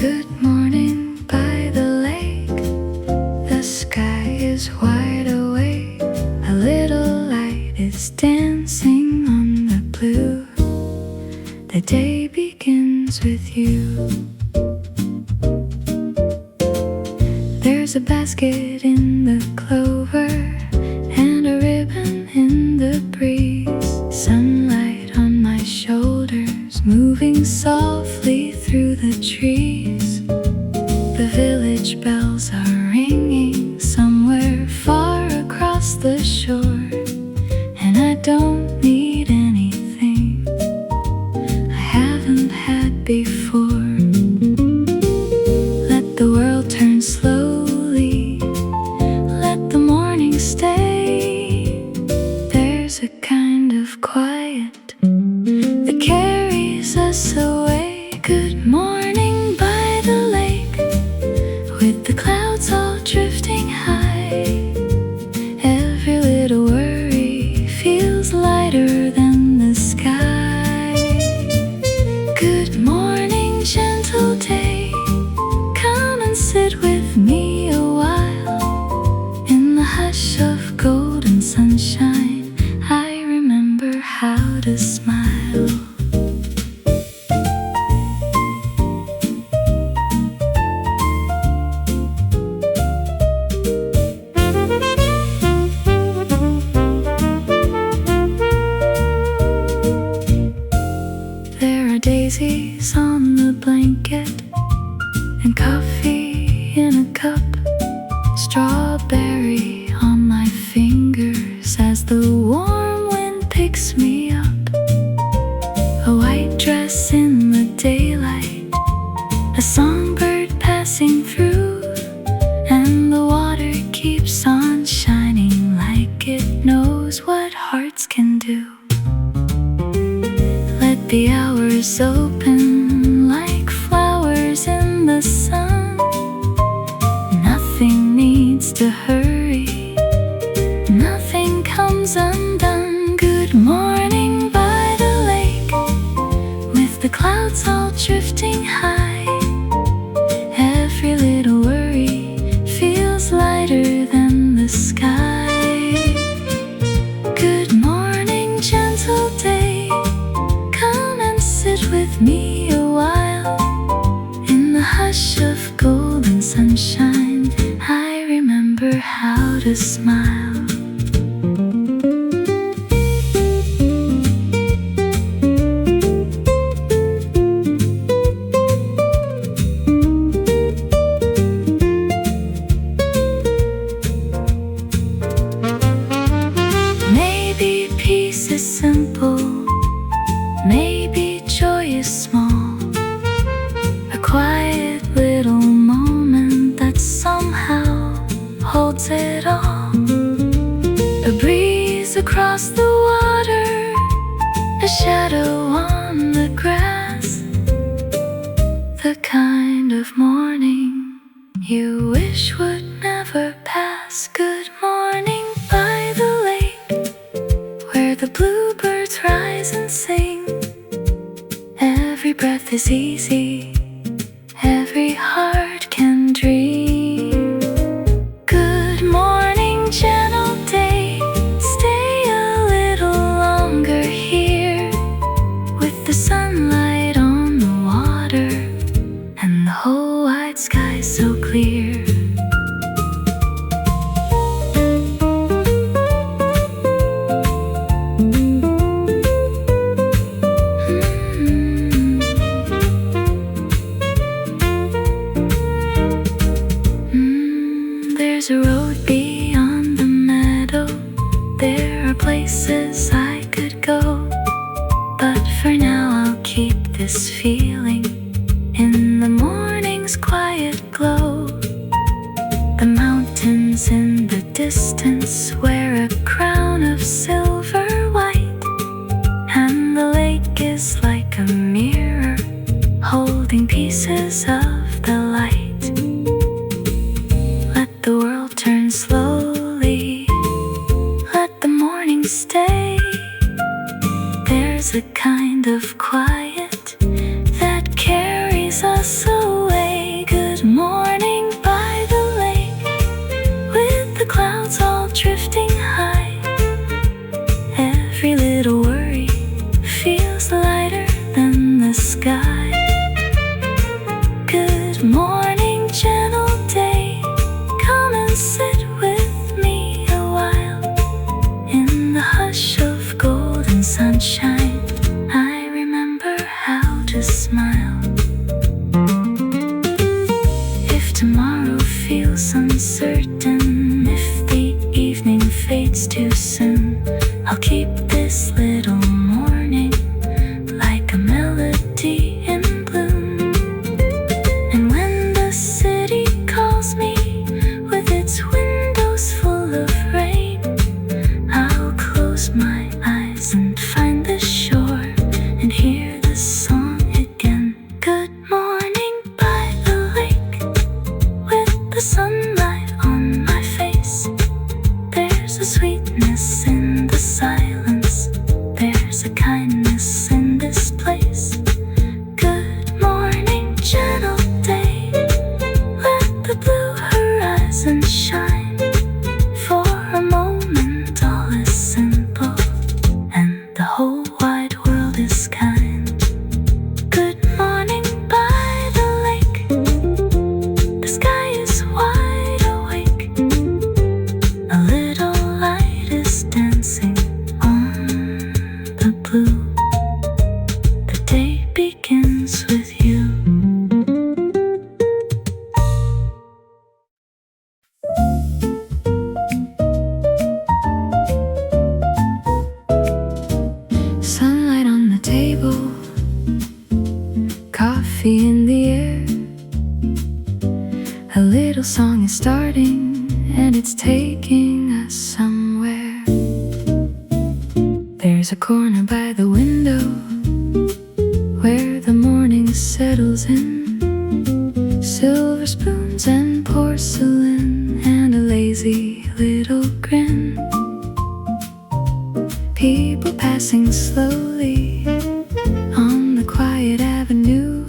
Good morning by the lake. The sky is wide awake. A little light is dancing on the blue. The day begins with you. There's a basket in the clover and a ribbon in the breeze. Sunlight on my shoulders, moving softly through the trees. The village bells are ringing somewhere far across the shore, and I don't need anything I haven't had before. Let the world turn slowly, let the morning stay. There's a kind of quiet that carries us away. Good morning by the lake, with the clouds all drifting high. Every little worry feels lighter than the sky. Good morning, gentle day, come and sit with me a while. In the hush of golden sunshine, I remember how to smile. There are daisies on the blanket and coffee in a cup. Strawberry on my fingers as the warm wind picks me up. A white dress in the daylight, a songbird passing through, and the water keeps on shining like it knows what hearts can do. Let the hours open like flowers in the sun. Nothing needs to hurry, nothing comes undone. Good morning by the lake, with the clouds all drifting high. Every little worry feels lighter than the sky. Good morning, gentle day, come and sit with me a while. In the hush of golden sunshine, I remember how to smile. Maybe peace is simple, maybe joy is small. A quiet little moment that somehow holds it all. A breeze across the water, a shadow on the grass. The kind of morning you wish would never pass. Good morning by the lake, where the bluebirds rise and sing. Every breath is easy, every heart can dream. Good morning, gentle day, stay a little longer here, with the sunlight on the water and the whole wide sky so clear. There's a road beyond the meadow, there are places I could go, but for now I'll keep this feeling in the morning's quiet glow. The mountains in the distance wear a crown of silver white, and the lake is like a mirror holding pieces of the light. Let the world turn slowly, let the morning stay. There's a kind of quiet that carries us away. sky. Good morning, gentle day. Come and sit with me a while. In the hush of golden sunshine, I remember how to smile. If tomorrow feels uncertain, if the evening fades too soon, I'll keep this little morning like a melody in bloom. And when the city calls me with its windows full of rain, I'll close my eyes and find the shore and hear the song again. Good morning by the lake, with the sunlight on my face. There's a sweetness in the silence, there's a kindness in this place. Good morning, gentle day. Let the blue horizon shine. For a moment all is simple, and the whole wide world is kind. Good morning by the lake. The sky is wide awake. A little light is dancing on the blue. The day begins with you. Sunlight on the table, coffee in the air. A little song is starting, and it's taking us somewhere. There's a corner by the window where the morning settles in. Silver spoons and porcelain and a lazy little grin. People passing slowly on the quiet avenue.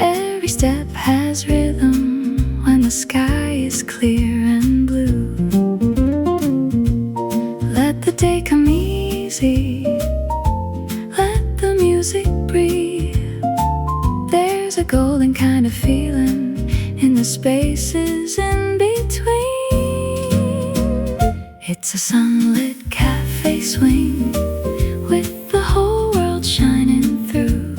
Every step has rhythm when the sky is clear and blue. Let the day come easy, let the music breathe. There's a golden kind of feeling in the spaces in between. It's a sunlit cafe swing with the whole world shining through.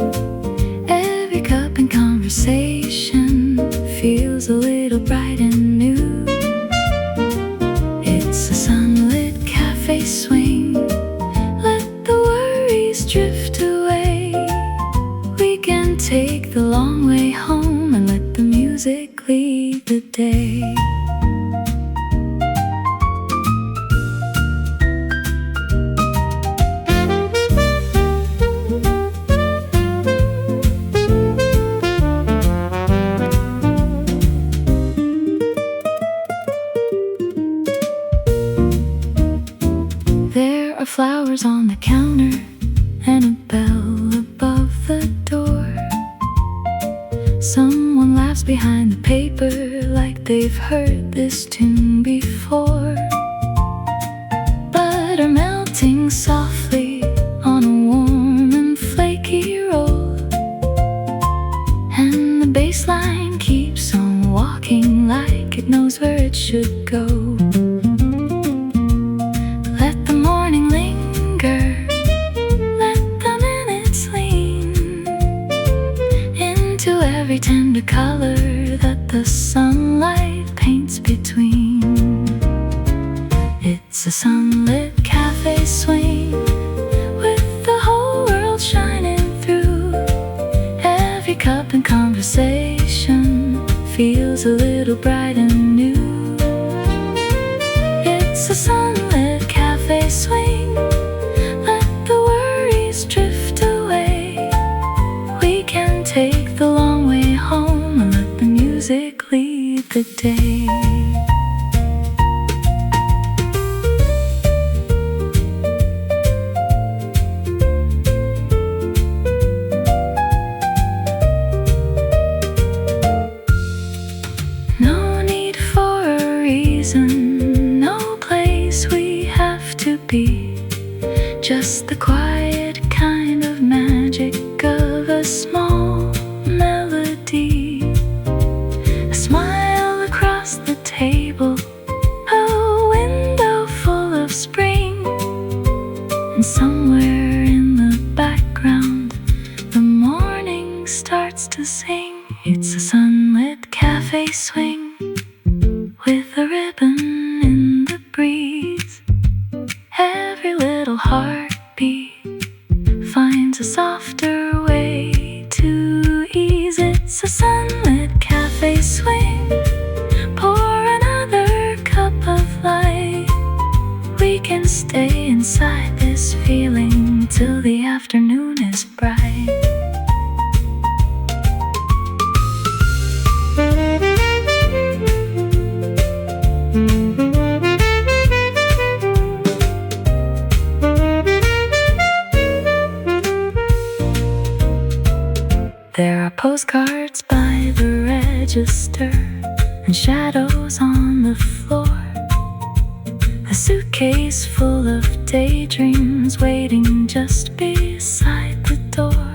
Every cup and conversation feels a little bright and new. It's a sunlit cafe swing. Let the worries drift away. We can take the long way home and let the music lead the day. There are flowers on the counter and a bell above the door. Someone laughs behind the paper like they've heard this tune before. Butter melting softly on a warm and flaky roll, and the bass line keeps on walking like it knows where it should go. Let the morning linger, let the minutes lean into every tender color that the sunlight paints between. It's a sunlit cafe swing with the whole world shining through. Every cup and conversation feels a little bright and new. It's a sunlit cafe swing. Let the worries drift away. We can take the long way home and let the music lead the day. No need for a reason, no place we have to be. Just the quiet kind of magic of starts to sing. It's a sunlit cafe swing with a ribbon in the breeze. Every little heartbeat finds a softer way to ease. It's a sunlit cafe swing. Pour another cup of light. We can stay inside this feeling till the afternoon is bright. There are postcards by the register and shadows on the floor. A suitcase full of daydreams waiting just beside the door.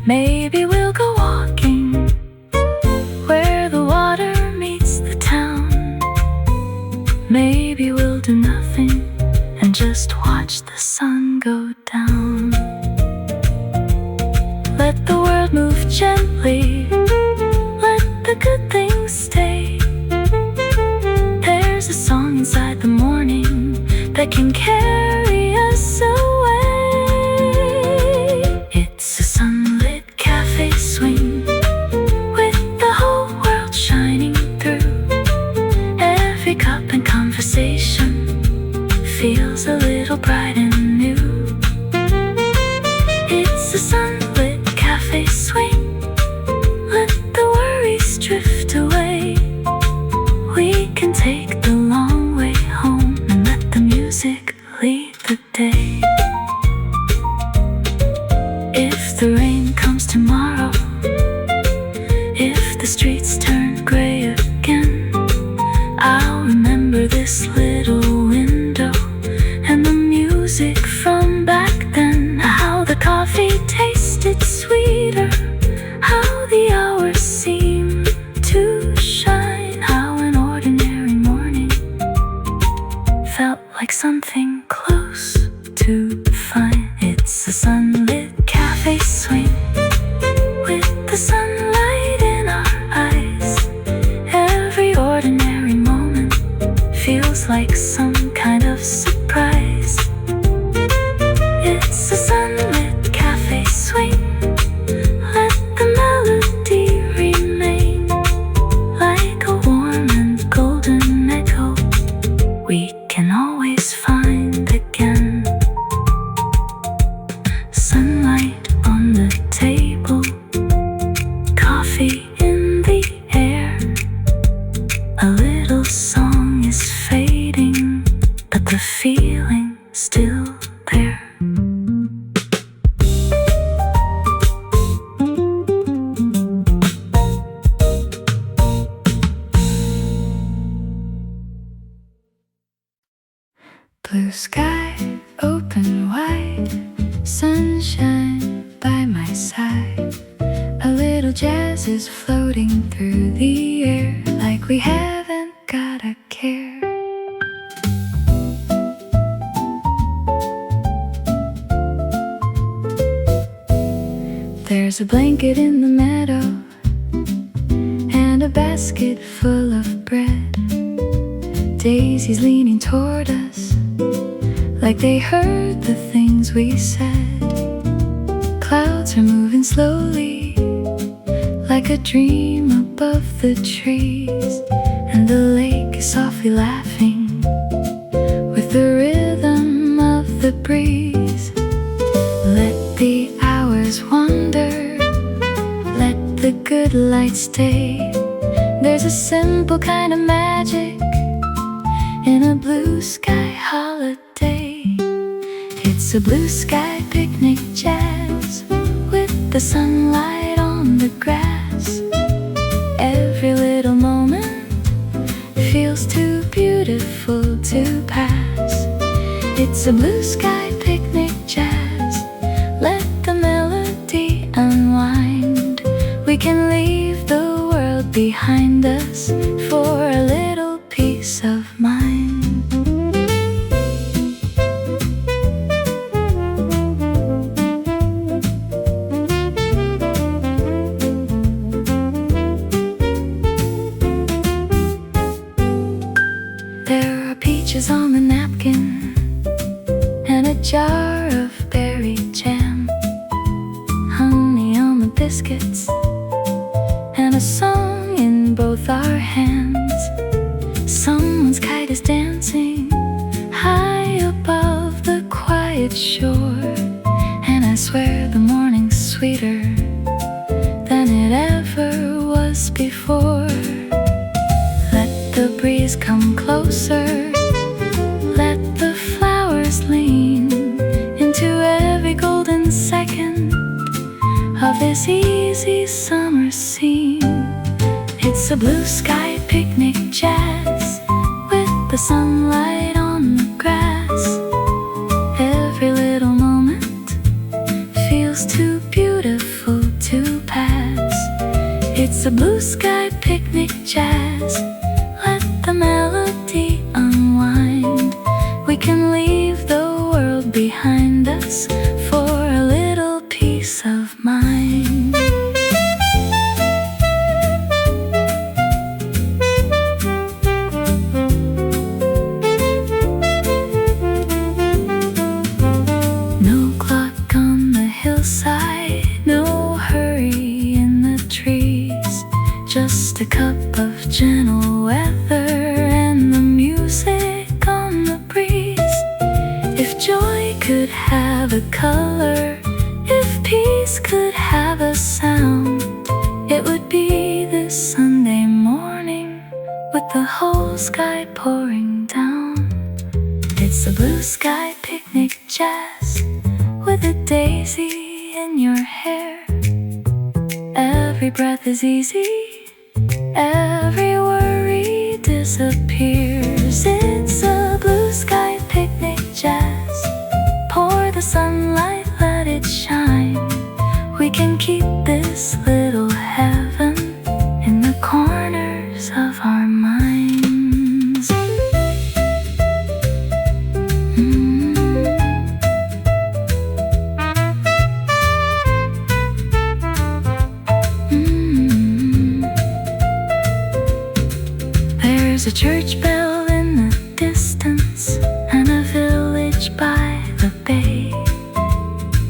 Maybe we'll go walking where the water meets the town. Maybe we'll do nothing and just watch the sun go down. Let the world move gently, let the good things stay. There's a song inside the morning that can carry us away. It's a sunlit cafe swing with the whole world shining through. Every cup and conversation feels a little bright and new. It's a sunlit cafe swing. Let the worries drift away. We can take the long way home and let the music lead the day. If the rain comes tomorrow, if the streets turn gray again, I'll remember this little window and the music from back then. How the coffee tasted sweeter, how the hours seemed to shine, how an ordinary morning felt like something close to fine. It's a sunlit cafe swing with the sunlight in our eyes. Every ordinary moment feels like some kind of surprise. It's a sunlit cafe swing. Let the melody remain like a warm and golden echo we can always find again. Sunlight on the table, coffee in the air. A little song is fading, but the feeling still there. Blue sky, open wide, sunshine by my side. A little jazz is floating through the air like we haven't got a care. There's a blanket in the meadow and a basket full of bread. Daisies leaning toward us like they heard the things we said. Clouds are moving slowly like a dream above the trees, and the lake is softly laughing with the rhythm of the breeze. Let the hours wander, let the good light stay. There's a simple kind of magic in a blue sky holiday. It's a blue sky picnic jazz with the sunlight on the grass. Every little moment feels too beautiful to pass. It's a blue sky picnic jazz. Let the melody unwind. We can leave the world behind us for a little peace of mind. biscuits and a song in both our hands. Someone's kite is dancing high above the quiet shore, and I swear the morning's sweeter than it ever was before. Let the breeze come closer, let the flowers lean into every golden second of this easy summer scene. It's a blue sky picnic jazz with the sunlight on the grass. Every little moment feels too beautiful to pass. It's a blue sky picnic jazz. Let the melody unwind. We can leave the world behind us for a little peace of mind. No clock on the hillside, no hurry in the trees, just a cup of gentle weather and the music on the breeze. If joy could have a color, if peace could have a sound, it would be this Sunday morning with the whole sky pouring down. It's a blue sky picnic jazz with a daisy in your hair. Every breath is easy, every worry disappears. It's a blue sky picnic jazz. Pour the sunlight, let it shine. We can keep this little heaven in the corners of our minds. There's a church bell in the distance and a village by the bay.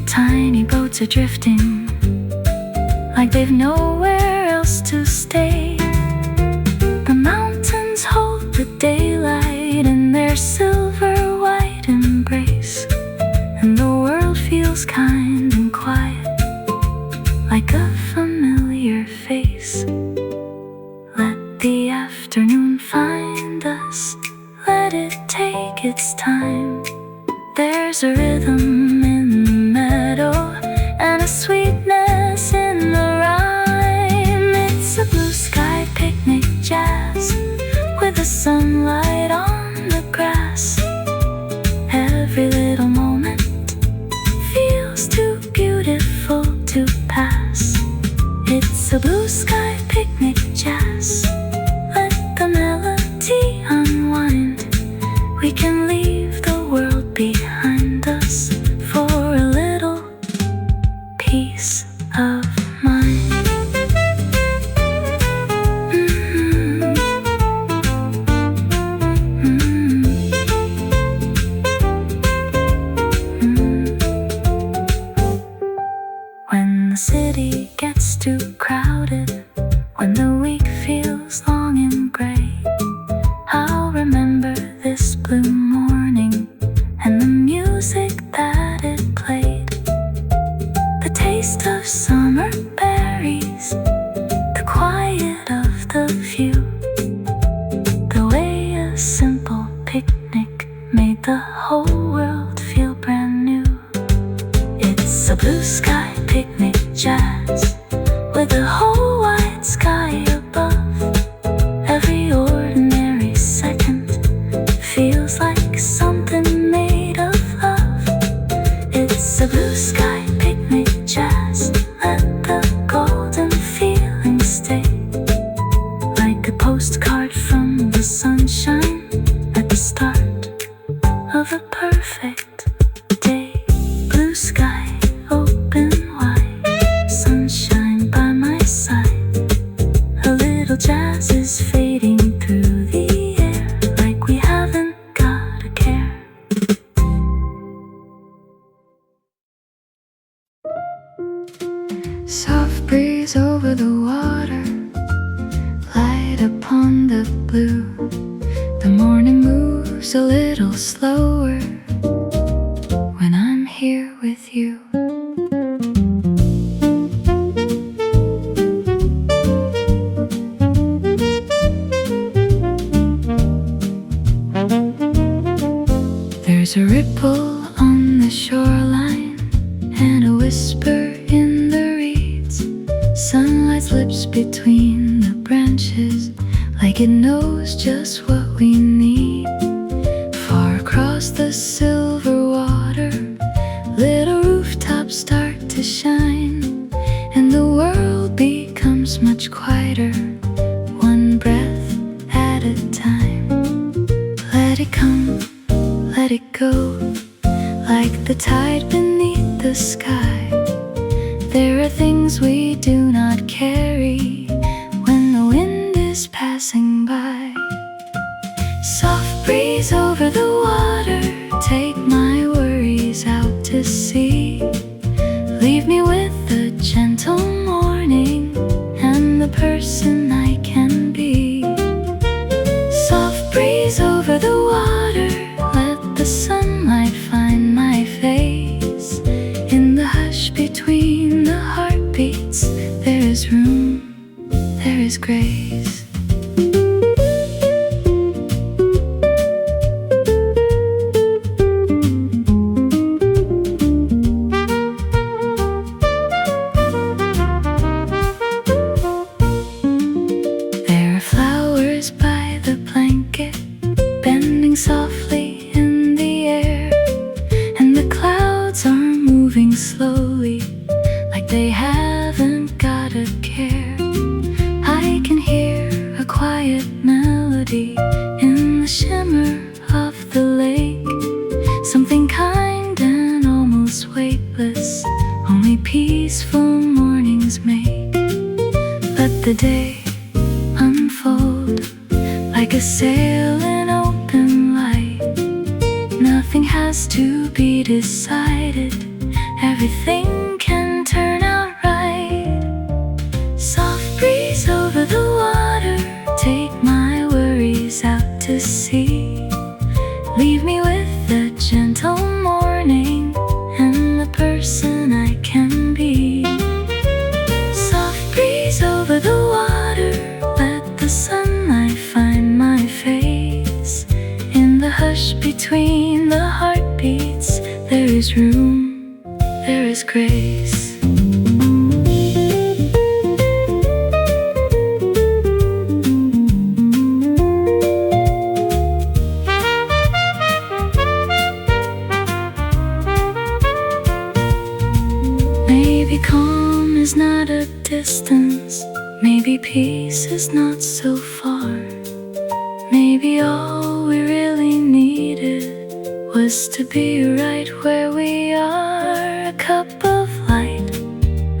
Tiny boats are drifting like they've nowhere else to stay. The mountains hold the daylight in their silver white embrace, and the world feels kind and quiet like a familiar face. Let the afternoon find us, let it take its time. There's a rhythm in the meadow and a sweetness in the rhyme. It's a blue sky picnic jazz with the sunlight on the grass. Every little moment feels too beautiful to pass. It's a blue sky picnic jazz. Let the melody unwind. We can leave the world behind us for a little peace of mind. When the city gets too crowded, when the week feels long and gray, I'll remember this blue morning and the music that it played. The taste of summer berries, the quiet of the view, the way a simple picnic made the whole world feel brand new. It's a blue sky picnic jazz with a whole wide sky above. Every ordinary second feels like something made of love. It's a blue sky picnic jazz. Let the golden feeling stay like a postcard from the sunshine at the start of a perfect day. Blue sky open wide, sunshine by my side. A little jazz is fading through the air like we haven't got a care. Soft breeze over the water, light upon the blue. The morning moves a little slower when I'm here with you. There's a ripple on the shoreline and a whisper in the reeds. Sunlight slips between the branches like it knows just what we need. Far across the silver water, little rooftops start to shine, and the world becomes much quieter, one breath at a time. Let it come, let it go, like the tide beneath the sky. There are things we do not carry when the wind is passing by. Soft breeze over the water, take my worries out to sea. Leave me with the gentle morning and the person I can be. Soft breeze over the water, let the sunlight find my face. In the hush between the heartbeats, there is room, there is grace. There are flowers by the blanket, bending softly in the air, and the clouds are moving slowly, like they haven't got a care. I can hear a quiet melody in the shimmer of the lake, something kind and almost weightless, only peaceful mornings make. Let the day unfold like a sail in open light. Nothing has to be decided, everything can turn out right. Soft breeze over the water, take my worries out to sea. Leave me with the gentle morning and the person I can be. Soft breeze over the water, let the sunlight find my face. In the hush between the heartbeats, there is room, there is grace. Maybe calm is not a distance, maybe peace is not so far. Maybe all we really needed was to be right where we are. A cup of light,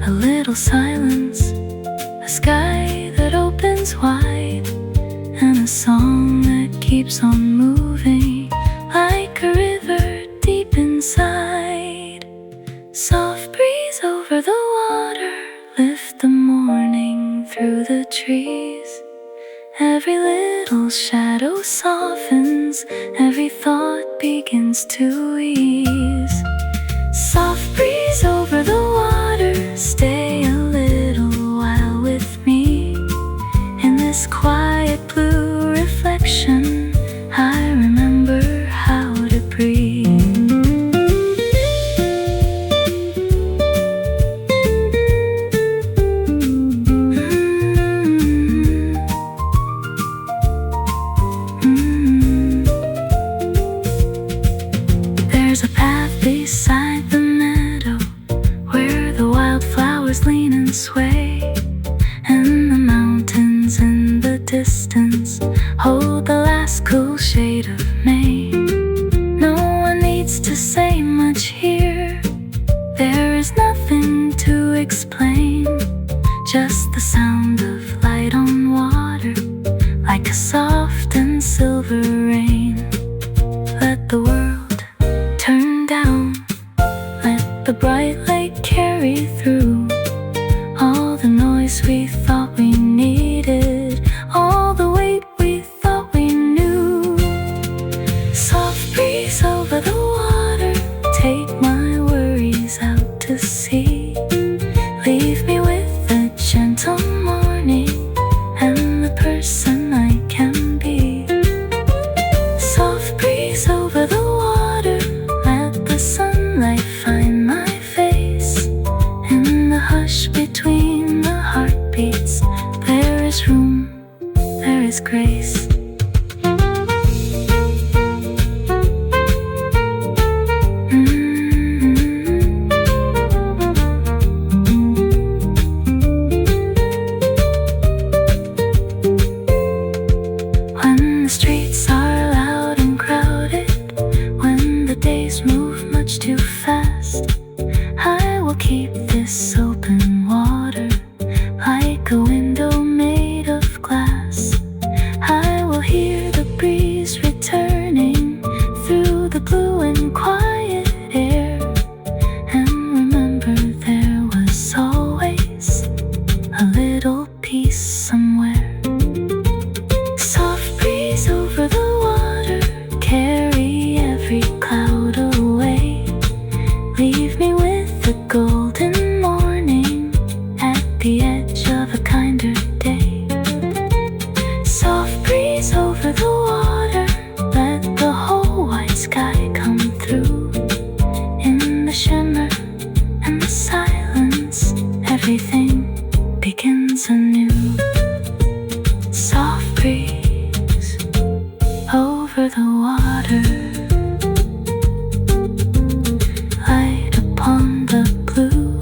a little silence, a sky that opens wide, and a song that keeps on moving like a river deep inside. Soft breeze over the water, lift the morning through the trees. Every little shadow softens, every thought begins to ease. Soft breeze over the water, stay a little while with me. In this quiet blue reflection, I remember how to breathe. There's a path beside the meadow where the wildflowers lean and sway, and the mountains in the distance hold the last cool shade of May. No one needs to say much here, there is nothing to explain, just the sound of light on water, like a soft and silver rain. Let the world turn down, let the bright light carry through all the noise noise we thought we needed, all the weight we thought we knew. Soft breeze over the water, take my worries out to sea. Leave me with a gentle morning and the person I can be. Soft breeze over the water, let the sunlight find my face. In the hush between the heartbeats, there is room, there is grace. When the streets are loud and crowded, when the days move much too fast, I will keep this open water like a window made of glass. I will hear the breeze returning through the blue and quiet air, and remember there was always a little peace somewhere. Soft breeze over the water, carry every cloud away. Leave me with the golden morning at the edge of a kinder day. Soft breeze over the water, let the whole white sky come through. In the shimmer and the silence, everything begins anew. Soft breeze over the water, light upon the blue.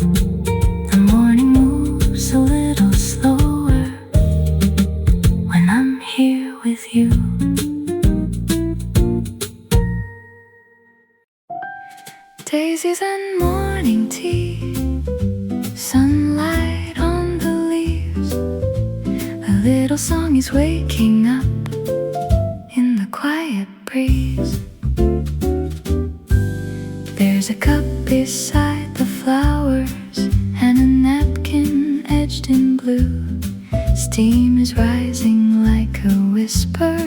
The morning moves a little slower when I'm here with you. Daisies and morning tea, sunlight on the leaves. A little song is waking up in the quiet breeze. There's a cup beside the flowers and a napkin edged in blue. Steam is rising like a whisper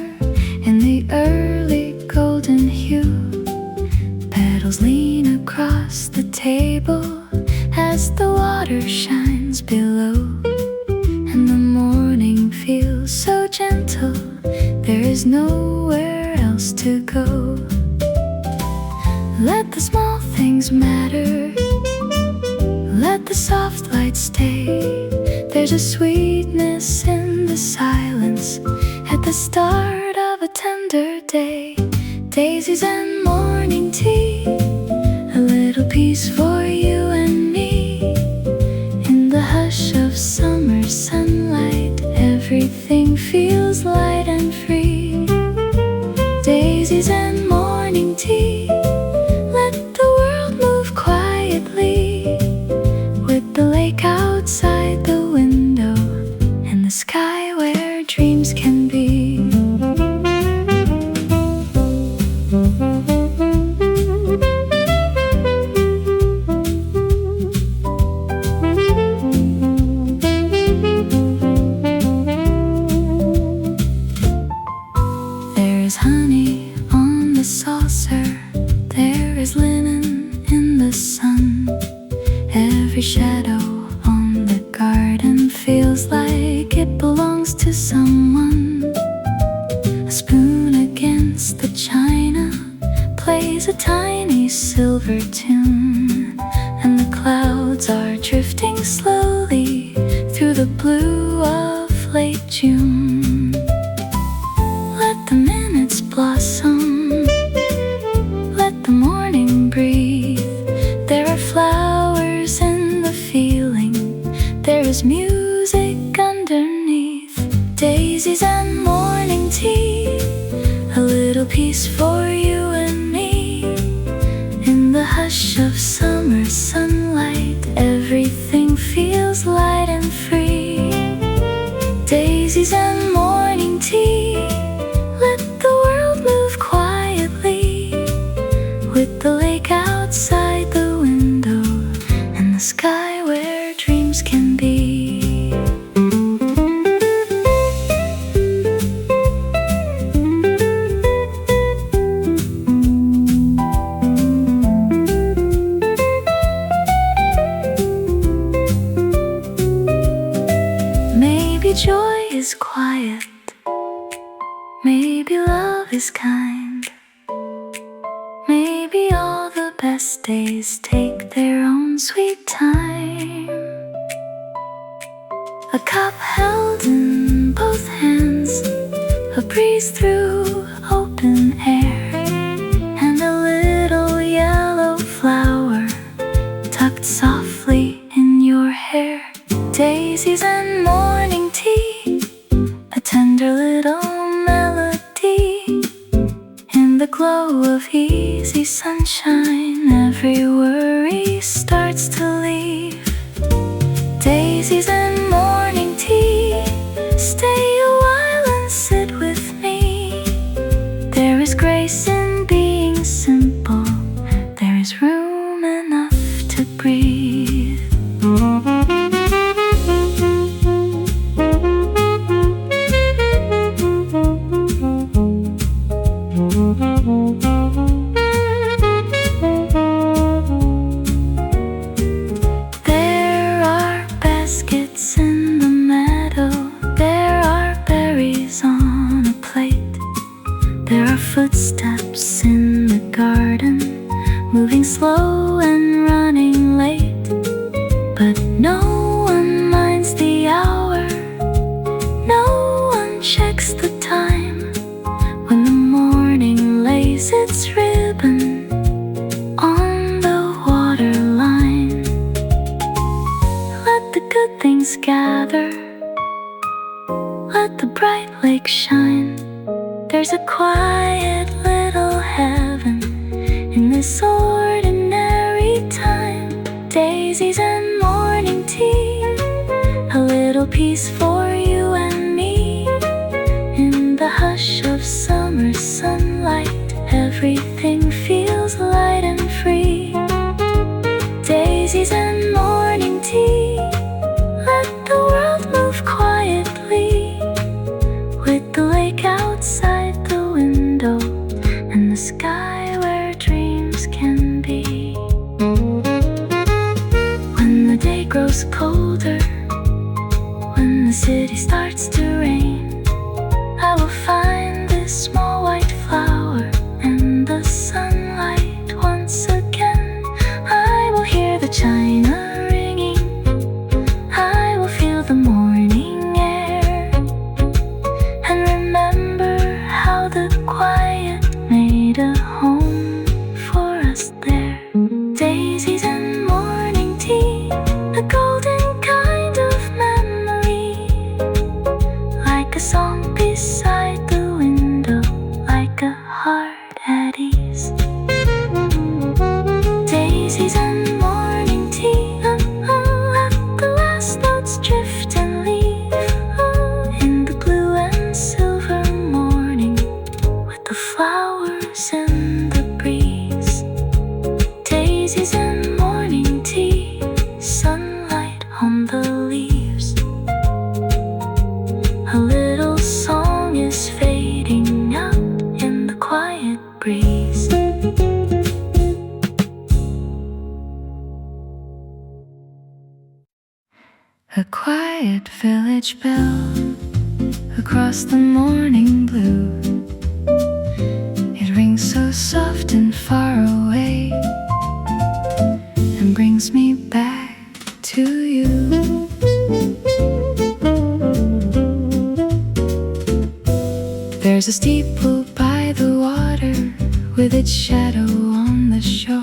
in the early golden hue. Petals lean across the table as the water shines below, and the morning feels so gentle, there is nowhere else to go. Let the small things matter, let the soft light stay. There's a sweetness in the silence at the start of a tender day. Daisies and morning tea, a little peace for you and me. In the hush of summer sunlight, everything feels light and free. Daisies and morning tea, let the world move quietly, with the lake outside the window and the sky where dreams can be. There is honey on the saucer, there is linen in the sun. Every shadow on the garden feels like it belongs to someone. A spoon against the china plays a tiny silver tune, and the clouds are drifting slowly through the blue of late June. Let the minutes blossom, let the morning breathe. There are flowers in the feeling, there is music underneath. Daisies and morning tea, a little peace for you and me. In the hush of summer sunlight, everything feels light and free. Daisies and morning tea, let the world move quietly, with the lake outside the window and the sky where dreams can be. joy is quiet, maybe love is kind, maybe all the best days take their own sweet time. A cup held in both hands, a breeze through open air, and a little yellow flower tucked softly in your hair. Daisies and morning tea, a tender little melody. In the glow of easy sunshine, every worry starts to leave. Daisies and morning tea, stay a while and sit with me. There is grace in being simple, there is room enough to breathe. There are baskets in the meadow, there are berries on a plate. There are footsteps in the garden, moving slow and running late. But no one minds the hour, no one checks the time, when the morning lays its ribbon on the waterline. Let the good things gather, let the bright lake shine. There's a quiet little heaven in this ordinary time. Daisies and morning tea, a little peace for you and me. In the hush of summer sunlight, everything feels light and free. Daisies and morning tea, let the world move quietly, with the lake outside the window and the sky where dreams can be. When the day grows colder, when the city starts to rain, I will find this small white flower in the sunlight once again. I will hear the china ringing, I will feel the morning air, and remember how the quiet made a home for us there. Daisies and morning tea, a golden kind of memory, like a song beside the window, like a heart at ease. Daisies and morning tea, let the last notes drift and leave, in the blue and silver morning, with the flowers in the breeze. Daisies and morning tea, sunlight on the leaves. A little song is fading out in the quiet breeze. A quiet village bell across the morning blue, it rings so soft and far away, and brings me back to you. There's a steeple by the water, with its shadow on the shore.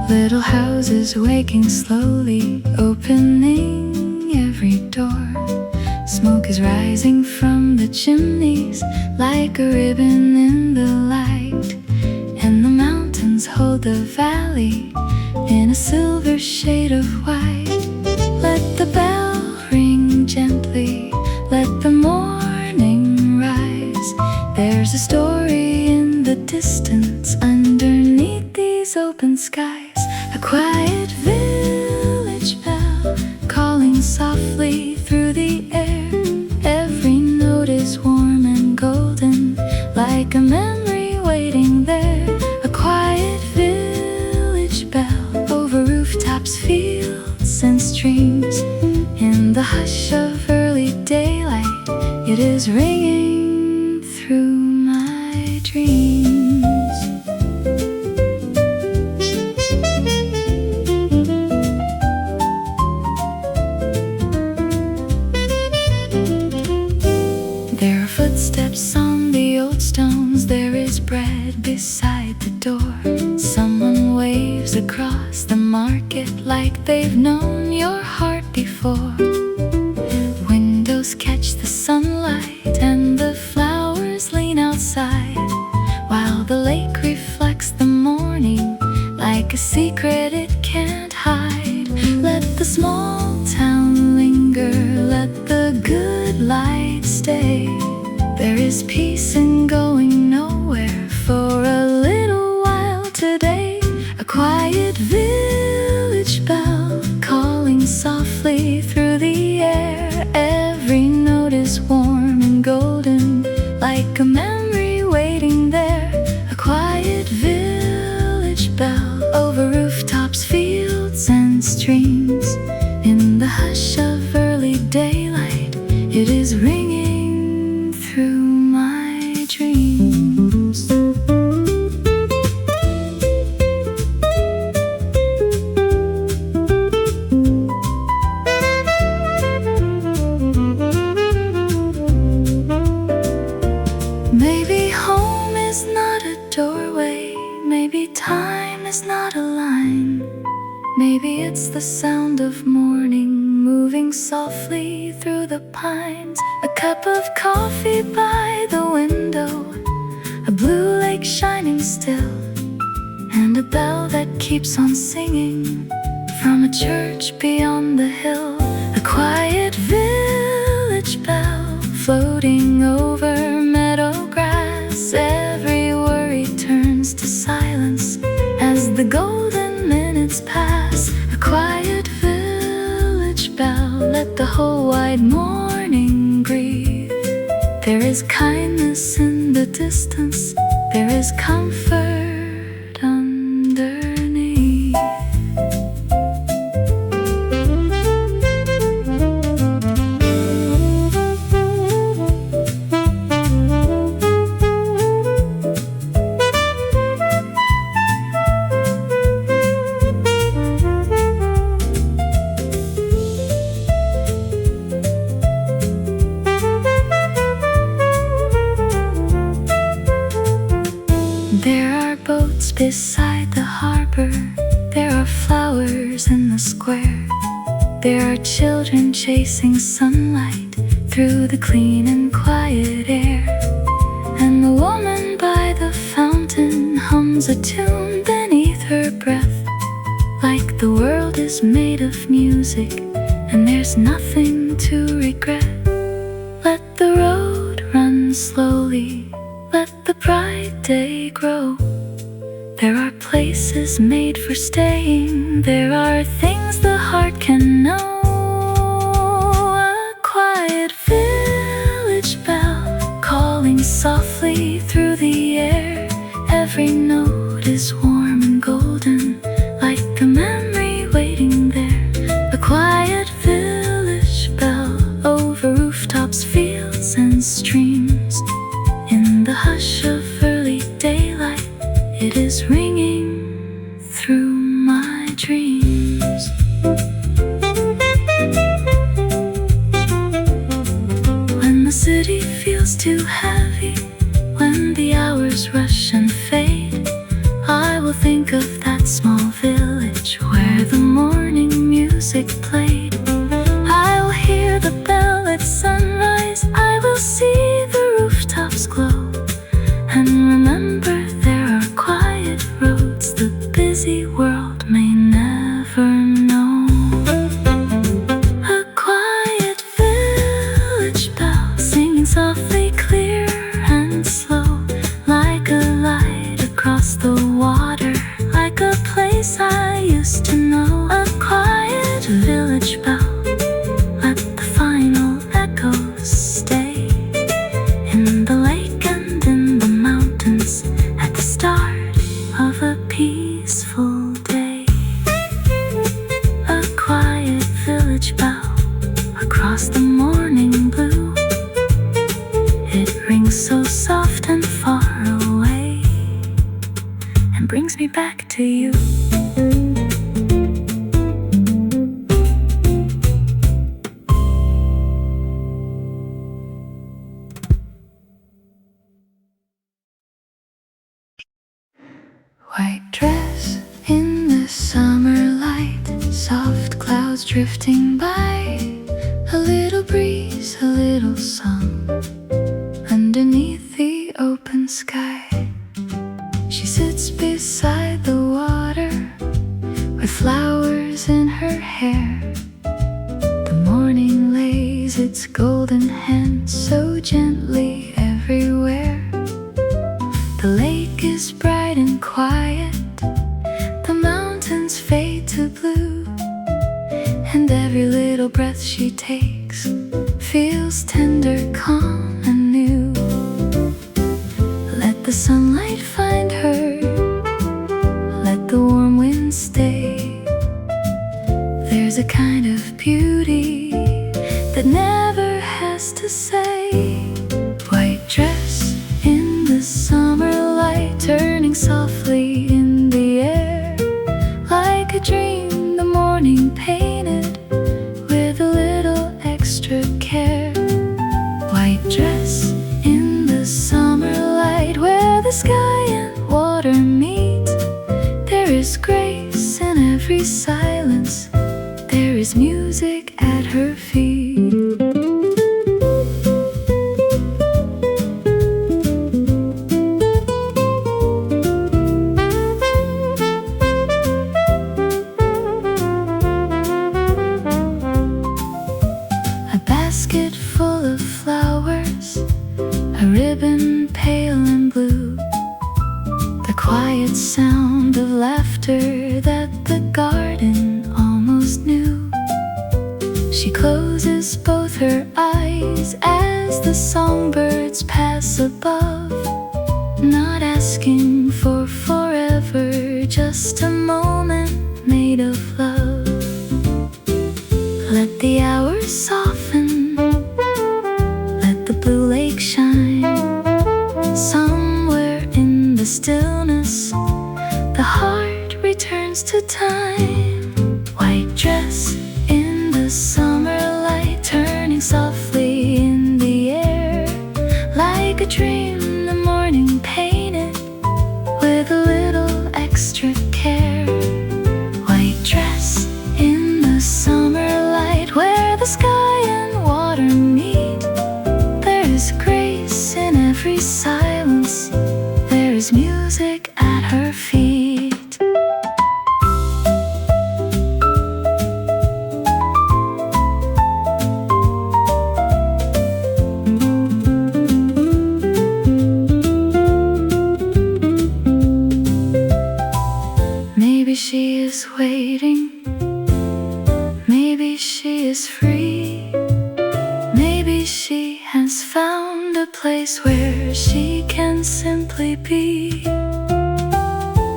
Little houses waking slowly, opening every door. Smoke is rising from the chimneys, like a ribbon in the light, and the mountains hold the valley in a silver shade of white. Let the bell ring gently, let the morning rise. There's a story in the distance, underneath these open skies. A quiet village bell, calling softly through the air. Every note is warm and golden, like a memory waiting there. A quiet village bell, over rooftops, fields and streams. In the hush of early day, It is ringing through my dreams. There are footsteps on the old stones. There is bread beside the door. Someone waves across the market like they've known your heart before. Windows catch the sunlight and the flowers lean outside, while the lake reflects the morning like a secret it can't hide. Let the small town linger, let the good light stay. There is peace in going nowhere for a little while today. A quiet village bell calling softly through the air. Every note is warm and golden, like a memory waiting there. A quiet village bell over rooftops, fields and streams. In the hush of early daylight, it is ringing through my dreams. Maybe home is not a doorway, maybe time is not a line. Maybe it's the sound of morning moving softly through the pines. A cup of coffee by the window, a blue lake shining still, and a bell that keeps on singing from a church beyond the hill. A quiet village bell floating over meadow grass. Every worry turns to silence as the golden minutes pass. A quiet village bell, let the whole wide morning breathe. There is kindness in the distance, there is comfort underneath. There are boats beside the harbor, there are flowers in the square. There are children chasing sunlight through the clean and quiet air. And the woman by the fountain hums a tune beneath her breath, like the world is made of music and there's nothing to regret. Let the road run slowly, let the bright day grow. There are places made for staying, there are things the heart can know. A quiet village bell calling softly through the air. Every note is warm and golden, like a memory waiting there. A quiet village bell over rooftops, fields and streams. In the hush of early daylight, it is ringing through my dreams. When the city feels too heavy, when the hours rush and fade, I will think of that small village where the morning music played. I will hear the bell at sunrise, I will see the rooftops glow, and remember there are quiet roads the busy world may never know. A quiet village bell singing softly, clear and slow, like a light across the water, like a place I used to know. A quiet village bell, let the final echoes stay in the lake and in the mountains at the start of a peaceful day. A quiet village bell across the morning blue, back to you. White dress in the summer light, soft clouds drifting by, a little breeze, a little sun underneath the open sky. She sits beside the water with flowers in her hair. The morning lays its golden hand so gently everywhere. The lake is bright and quiet, the mountains fade to blue, and every little breath she takes feels tender, calm, and new. Let the sunlight find her, let the warm wind stay. There's a kind of beauty that never has to say. White dress in the summer light, turning softly in the air, like a dream the morning painted with a little extra care. White dress in the summer light, where the sky and water meet. There is grace in every silence, there is music at her feet. A basket full of flowers, a ribbon pale and blue, the quiet sound of laughter that the garden almost knew. She closes both her eyes as the songbirds pass above, not asking for forever, just a moment made of love. Let the hours soften, let the blue lake shine. Somewhere in the stillness, the heart returns to time. White dress in the summer light, turning softly in the air, like a dream the morning painted with a little extra care. White dress in the summer light, where the sky and water meet. There is grace in every silence, there is music at her feet. Maybe she is waiting, maybe she is free, maybe she has found a place where she can simply be.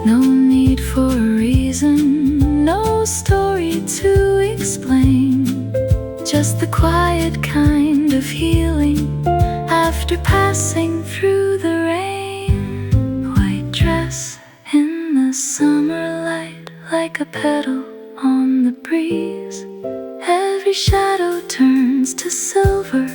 No need for a reason, no story to explain, just the quiet kind of healing after passing through the rain. White dress in the summer light, like a petal on the breeze. Every shadow turns to silver,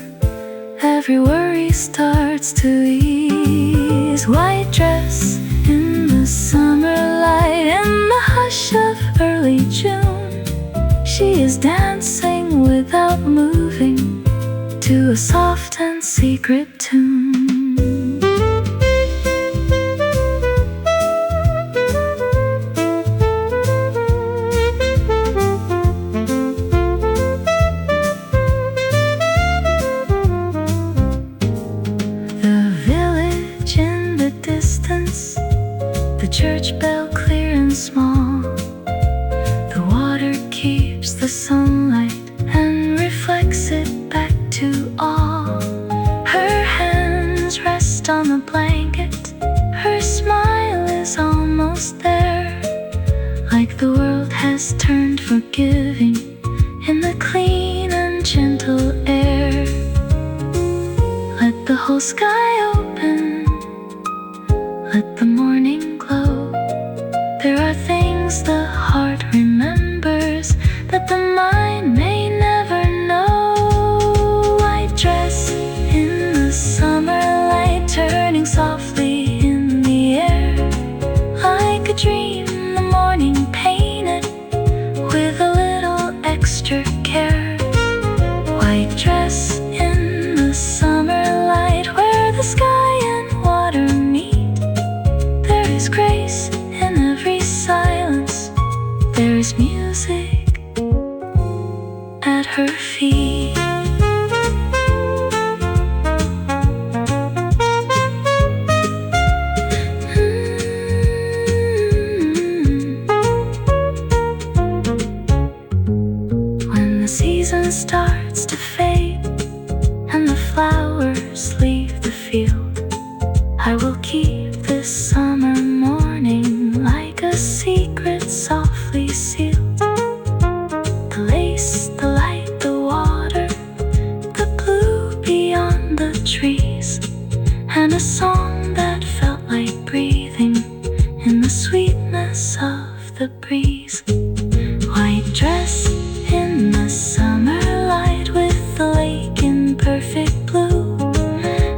every worry starts to ease. White dress in the summer light, in the hush of early June, she is dancing without moving to a soft and secret tune. Church bell clear and small, the water keeps the sunlight and reflects it back to all. Her hands rest on the blanket, her smile is almost there, like the world has turned forgiving in the clean and gentle air. Let the whole sky open, let the morning glow. things the heart remembers that the mind may never know. White dress in the summer light, turning softly in the air, like a dream the morning painted with a little extra care. White dress in the summer light, where the sky and water meet. There is grace in every silence, there is music at her feet. When the season starts to fade and the flowers leave the field, I will keep this summer morning like a secret softly sealed. The lace, the light, the water, the blue beyond the trees, and a song that felt like breathing in the sweetness of the breeze. White dress in the summer light, with the lake in perfect blue.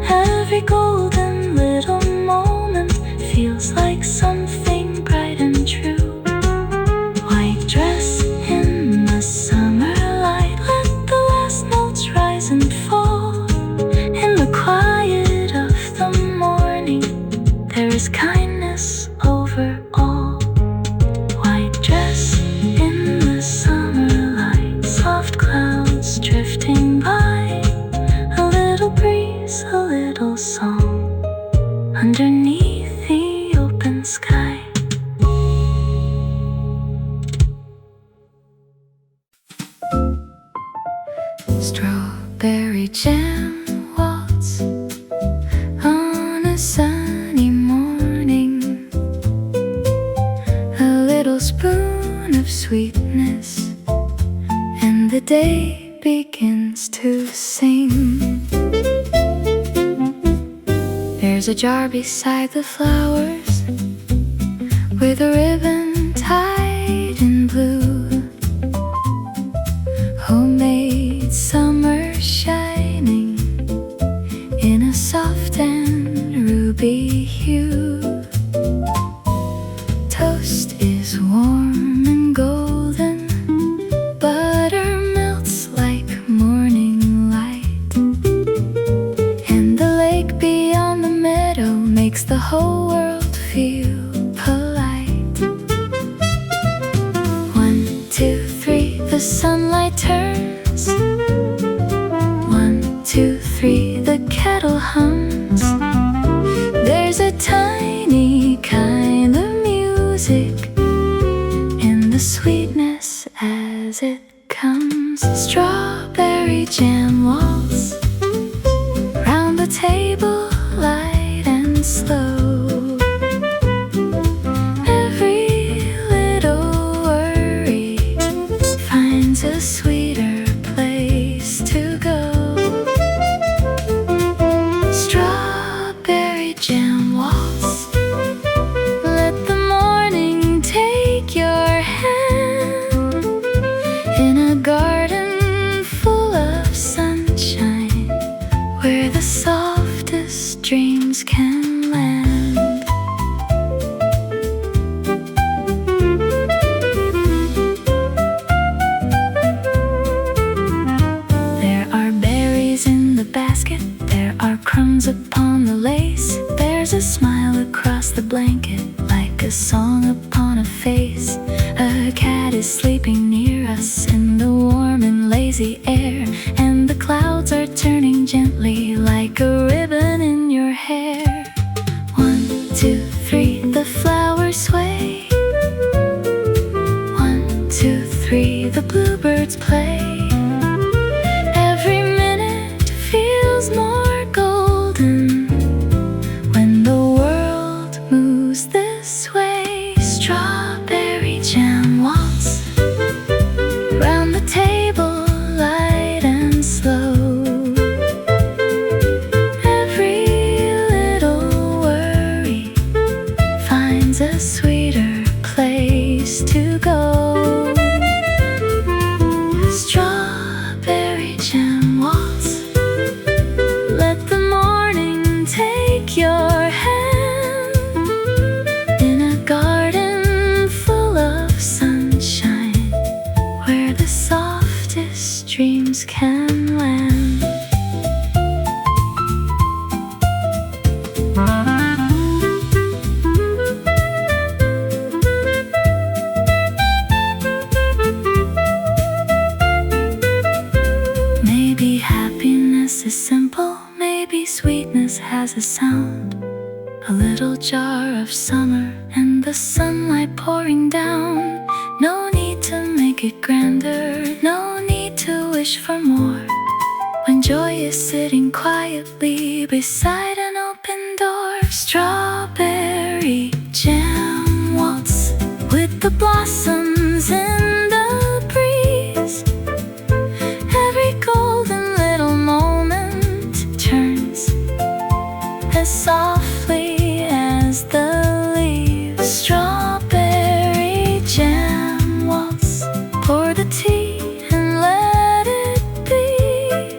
Every golden little moment feels like something bright and true. White dress in the summer light, let the last notes rise and fall. In the quiet of the morning, there is kindness over all. White dress in the summer light, soft clouds drifting by, a little breeze, a little song underneath the open sky. Strawberry jam waltz on a sunny morning, a little spoon of sweetness, and the day begins to sing. There's a jar beside the flowers, with a ribbon tied in blue. Homemade summer shining in a soft and ruby hue. Toast is warm and golden, butter melts like morning light, and the lake beyond the meadow makes the whole world feel polite. 1, 2, 3, the sunlight turns. 1, 2, 3, the kettle hums. There's a tiny kind of music in the sweetness as it comes. Strawberry jam waltz round the table, light and slow. Every little worry finds a sweeter place to go. Strawberry jam waltz, let the morning take your hand, in a garden full of sunshine, where the softest dreams can land. There are berries in the basket, there are crumbs upon the lace. There's a smile across the blanket, like a song upon a face. A cat is sleeping near us in the warm and lazy air, and the clouds are turning gently like a ribbon in your hair. 1, 2, 3, the flowers sway. 1, 2, 3, the bluebirds play. Every minute feels more golden when the world moves this way. Strawberry jam waltz Maybe happiness is simple, maybe sweetness has a sound. A little jar of summer and the sunlight pouring down. No need to make it grander, no need to wish for more. When joy is sitting quietly beside an open door. Strawberry jam waltz with the blossoms in the breeze. Every golden little moment turns as softly as the leaves. Strawberry jam waltz, pour the tea and let it be.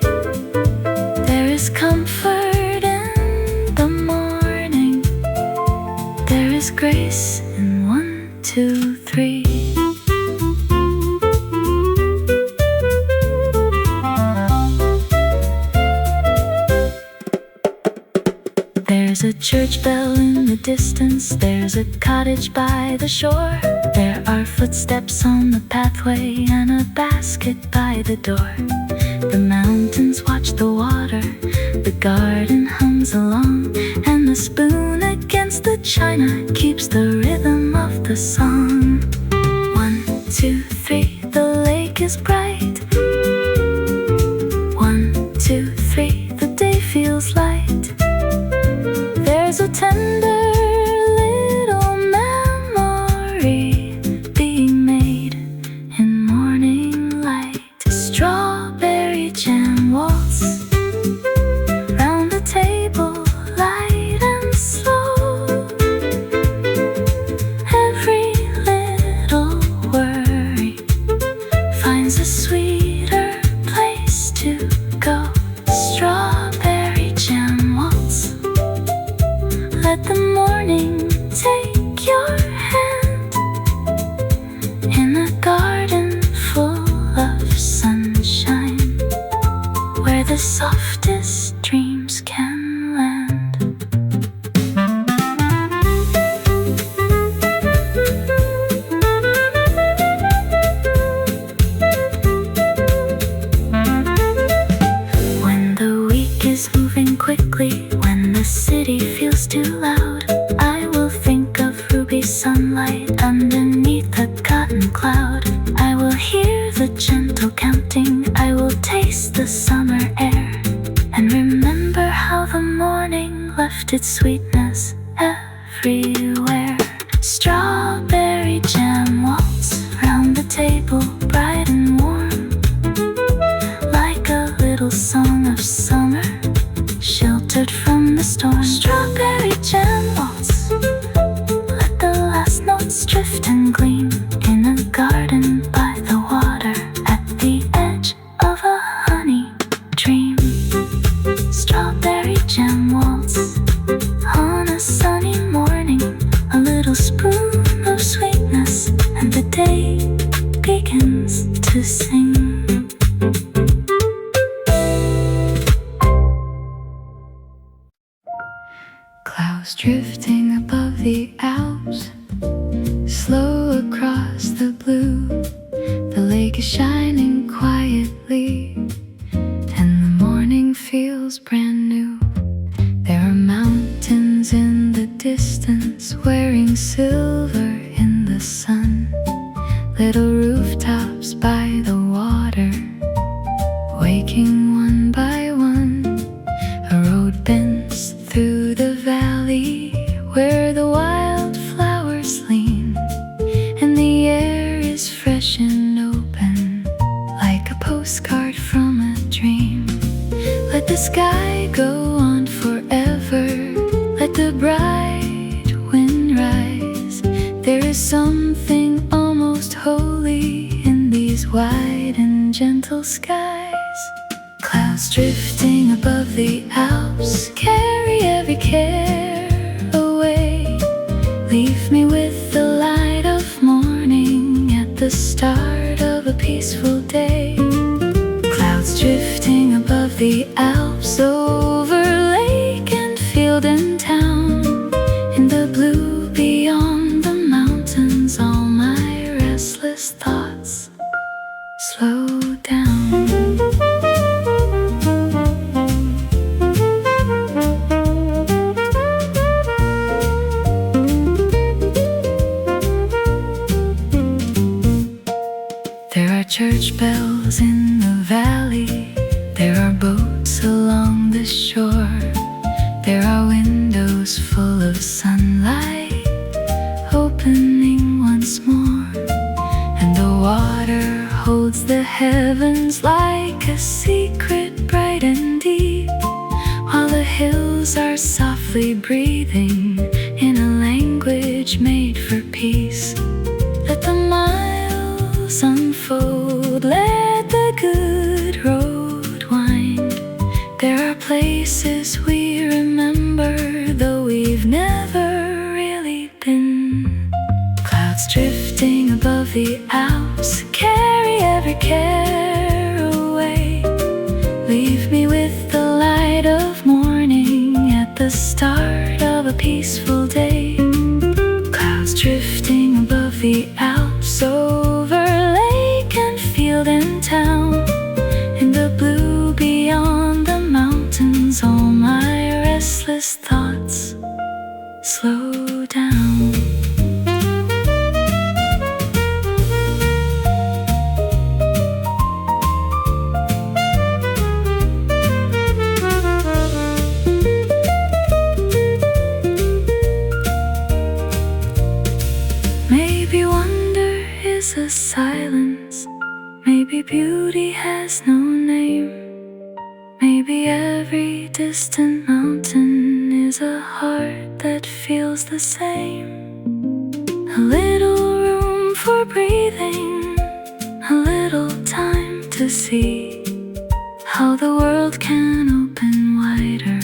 There is comfort in the morning, there is grace in 1, 2, 3. There's a church bell in the distance, there's a cottage by the shore. There are footsteps on the pathway and a basket by the door. The mountains watch the water, the garden hums along, and the spoon against the china keeps the rhythm of the song. 1, 2, 3, the lake is bright. 1, 2, 3, the day feels light. There's a tender little memory being made in morning light. Strawberry jam waltz round the table, light and slow. Every little worry finds a sweeter place to go. Strawberry jam waltz, let the morning take your hand in a garden full of sunshine, where the softest dreams can land. When the week is moving quickly, when the city feels too loud, I will think of ruby sunlight underneath a cotton cloud. I will hear the gentle counting, I will taste the summer air, and remember how the morning left its sweetness everywhere. Strawberry jam waltz round the table, bright and warm, like a little song of summer, sheltered from the storm. Strawberry jam waltz, let the last notes drift and gleam in a garden by the water, at the edge of a honey dream. Strawberry jam waltz on a sunny morning, a little spoon of sweetness, and the day begins to sing. Clouds drifting above the Alps, slow across the blue. The lake is shining quietly, and the morning feels brand new. There are mountains in the distance, wearing silver in the sun. Little rooftops by the water, waking one by one. A road bends through the valley where the wildflowers lean, and the air is fresh and open, like a postcard from a dream. Let the sky go on forever, let the bright wind rise. There is something almost holy in these wide and gentle skies. Clouds drifting above the Alps carry every care away. Leave me with the light of morning at the start of a peaceful day. Clouds drifting above the Alps, over lake and field and town. In the blue beyond the mountains, all my restless thoughts slow down. hills are softly breathing in a language made for peace. Let the miles unfold, let the good road wind. There are places we remember, though we've never really been. Clouds drifting above the Alps carry every care away. Leave me with the light of morning at the start of a peaceful day. Clouds drifting above the Alps, over lake and field and town. In the blue beyond the mountains, all my restless thoughts slow down. Maybe wonder is a silence. Maybe beauty has no name. Maybe every distant mountain is a heart that feels the same. A little room for breathing, a little time to see how the world can open wider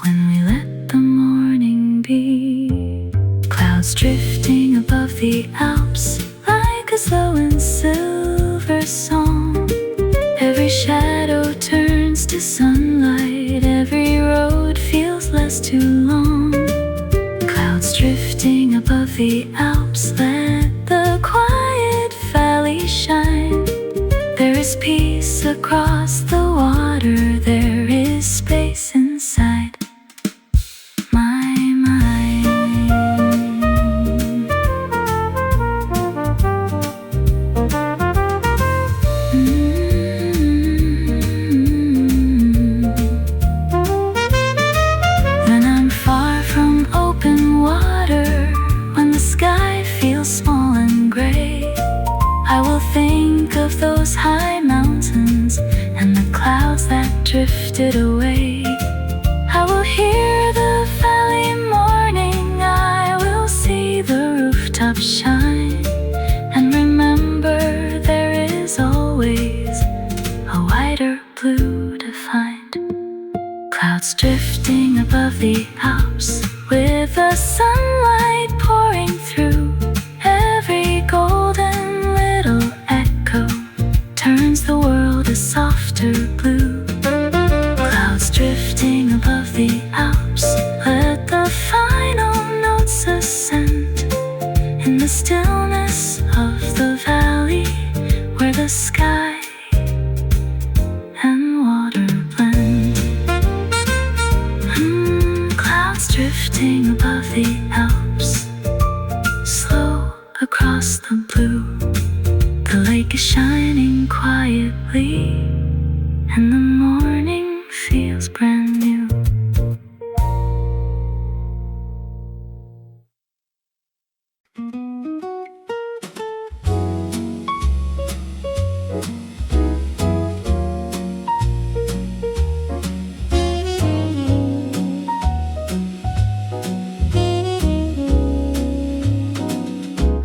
when we let the morning be. Clouds drifting above the Alps like a slow and silver song. Every shadow turns to sunlight, every road feels less too long. Clouds drifting above the Alps, let the quiet valley shine. There is peace across the water, there is space inside my mind. When I'm far from open water, when the sky feels small and gray, I will think of those high mountains and the clouds that drifted away. I will hear the valley morning, I will see the rooftop shine, and remember there is always a wider blue to find. Clouds drifting above the Alps, with the sunlight pouring through. Every golden little echo turns the world a softer blue. Clouds drifting above the Alps, let the final notes ascend. In the stillness of the valley, where the sky and water blend. Clouds drifting above the Alps, slow across the blue. The lake is shining quietly, and the morning feels brand new.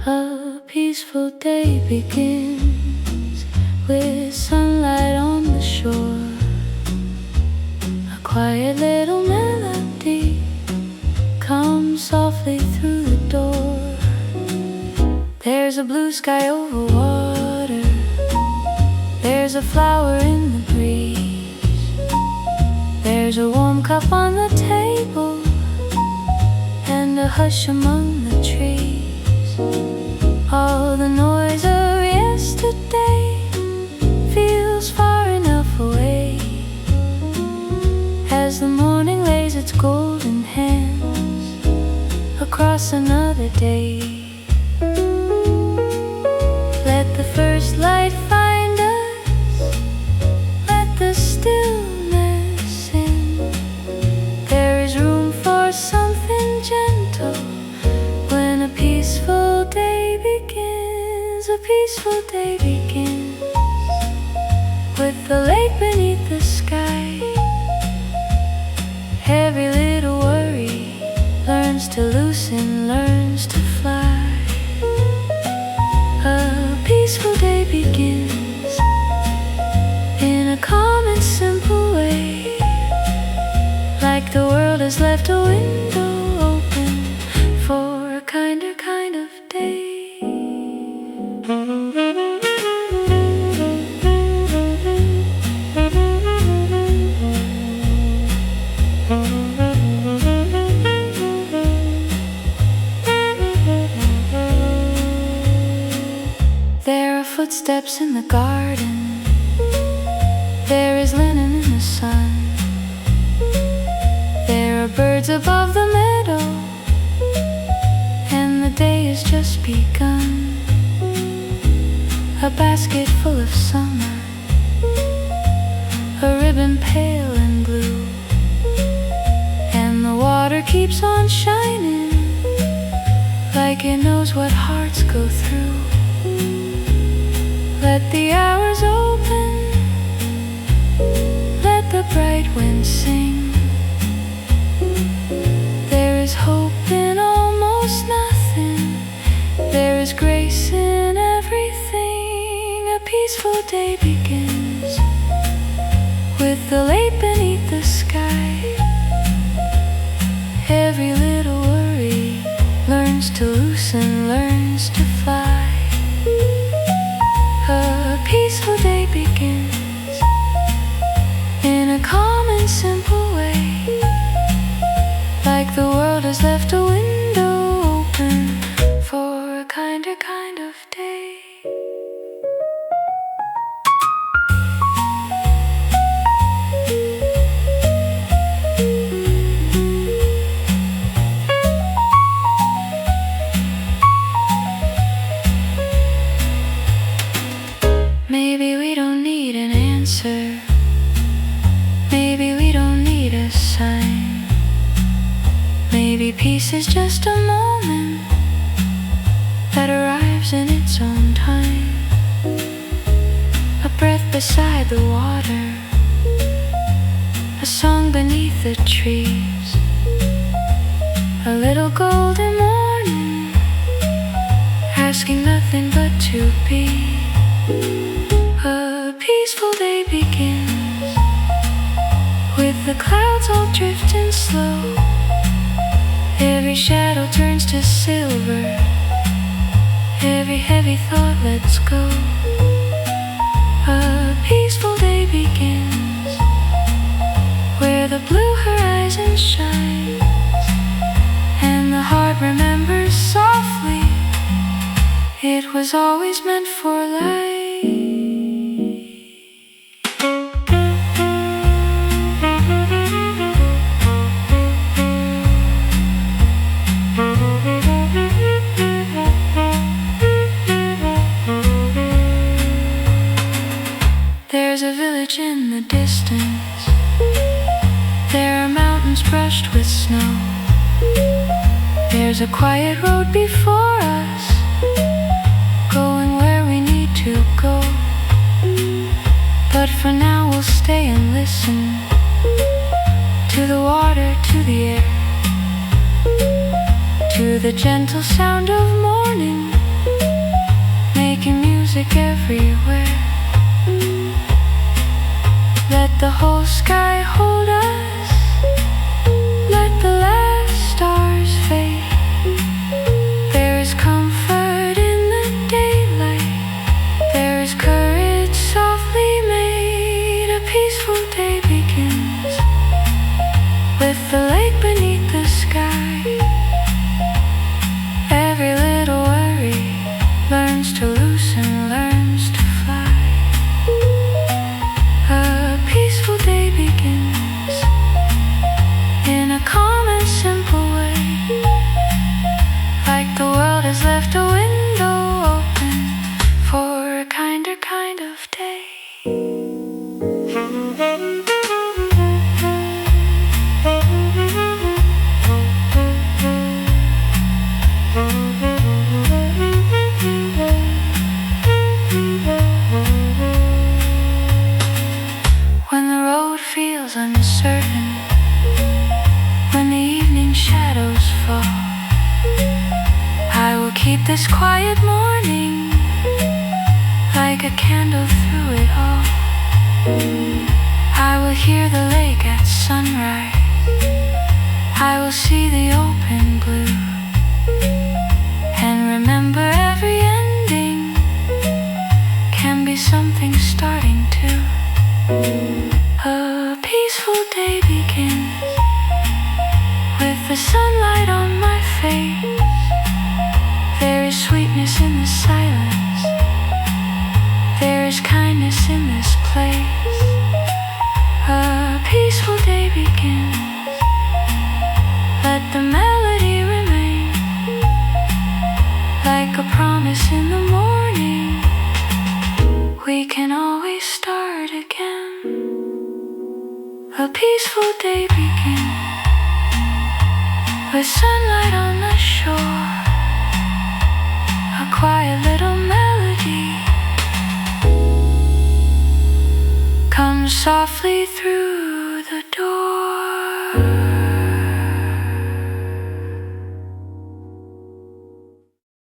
A peaceful day begins with sunlight on the shore. A quiet little melody comes softly through the door. There's a blue sky over water, there's a flower in the breeze, there's a warm cup on the table, and a hush among the trees. All the noise of yesterday feels far enough away, as the morning lays its golden hands across another day. Let the first light find us, let the stillness in. There is room for something gentle when a peaceful day begins. A peaceful day begins with the lake beneath the sky has left a window open for a kinder kind of day. There are footsteps in the garden, there is linen in the sun, there are birds above the meadow, and the day has just begun. A basket full of summer, a ribbon pale and blue, and the water keeps on shining like it knows what hearts go through. Let the hours open, let the bright wind sing. There is hope in almost nothing, there is grace in everything. A peaceful day begins with the lake beneath the sky. Every little worry learns to loosen, learns to fly. A peaceful day begins in a calm and simple way, like the world has left a window open for a kinder kind of day. Maybe we don't need an answer, maybe we don't need a sign. Maybe peace is just a moment that arrives in its own time. A breath beside the water, a song beneath the trees, a little golden morning, asking nothing but to be. A peaceful day begins with the clouds all drifting slow. Every shadow turns to silver, every heavy thought lets go. A peaceful day begins where the blue horizon shines, and the heart remembers softly it was always meant for life. There's a village in the distance, there are mountains brushed with snow. There's a quiet road before us, going where we need to go. But for now we'll stay and listen to the water, to the air, to the gentle sound of morning, making music everywhere. Let the whole sky hold us, let the last stars fade. There is comfort in the daylight, there is courage softly made. A peaceful day begins with the lake beneath the sky. Every little worry learns to loosen, learns to fly. A peaceful day begins in a calm and simple way, like the world has left a window open for a kinder kind of day. When the road feels uncertain, when the evening shadows fall, I will keep this quiet morning like a candle through it all. I will hear the lake at sunrise, I will see the open blue and remember every ending can be something starting to. A peaceful day begins with the sunlight on my face. There is sweetness in the silence. There is kindness in this place. A peaceful day begins. Let the melody remain like a promise in the morning. We can always start again. A peaceful day begins with sunlight on the shore. A quiet little melody comes softly through.